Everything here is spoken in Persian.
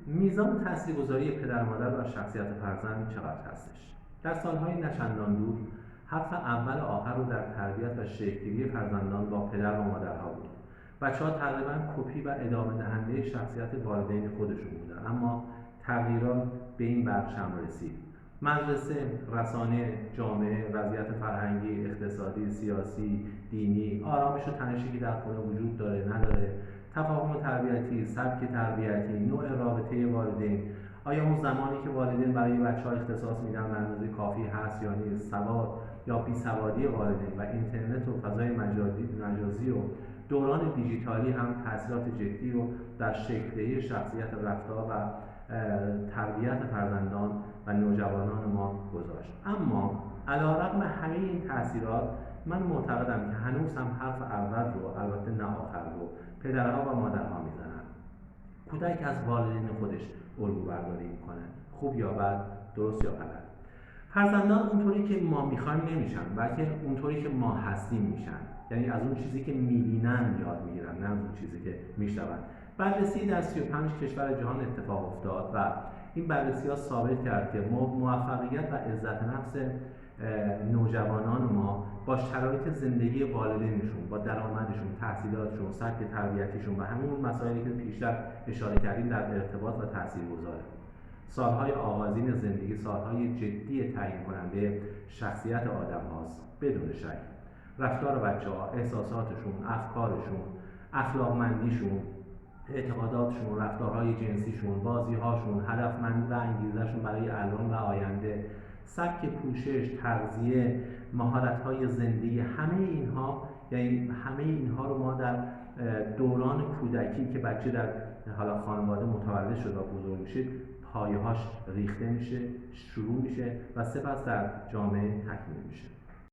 میزان تاثیرگذاری پدر و مادر بر شخصیت فرزند چقدر هستش؟ در سالهای نچندان دور حرف اول و آخر رو در تربیت و شکل‌گیری فرزندان با پدر و مادرها بود. بچه‌ها تقریباً کپی و ادامه دهنده شخصیت والدین خودشون بودن، اما تغییرات به این بخش هم رسید. مدرسه، رسانه، جامعه، وضعیت فرهنگی، اقتصادی، سیاسی، دینی، آرامش و تنشی که در خونه وجود داره نداره، تفاهم تربیتی، سبک تربیتی، نوع رابطه والدین، آیا اون زمانی که والدین برای بچه‌ها اختصاص میدن به اندازه کافی هست یا نیست، سواد یا بیسوادی والدین و اینترنت و فضای مجازی و دوران دیجیتالی هم تاثیرات جدی رو در شکل‌دهی شخصیت، رفتار و تربیت فرزندان و نوجوانان ما گذاشت. اما علیرغم همه این تاثیرات، من معتقدم که هنوز هم حرف اول رو، البته نه آخر رو، پدرها و مادرها میزنن. کودک از والدین خودش الگو برداری میکنه، خوب یا بد، درست یا غلط. فرزندان اونطوری که ما میخوایم نمیشن، بلکه اونطوری که ما هستیم میشن. یعنی از اون چیزی که میبینن یاد میگیرن، نه از اون چیزی که میشنون. بررسی در 35 کشور جهان اتفاق افتاد و این بررسی ها ثابت کرد که موفقیت و عزت نفس نوجوانان ما با شرایط زندگی والدینشون، با درآمدشون، تحصیلاتشون، سبک تربیتیشون و همون مسائلی که پیشتر اشاره کردیم در ارتباط و تاثیرگذاره. سالهای آغازین زندگی سالهای جدی تعیین کننده شخصیت آدم هاست بدون شک. رفتار بچه ها، احساساتشون، افکارشون، اخلاقمندیشون، اعتقاداتشون، رفتارهای جنسیشون، بازیهاشون، هدفمندی و انگیزشون برای الان و آینده، سبک پوشش، تغذیه، مهارت‌های زندگی، همه اینها رو ما در دوران کودکی که بچه در حالا خانواده متولد شد و بزرگ میشه، پایه‌هاش ریخته میشه، شروع میشه و سپس در جامعه تکمیل میشه.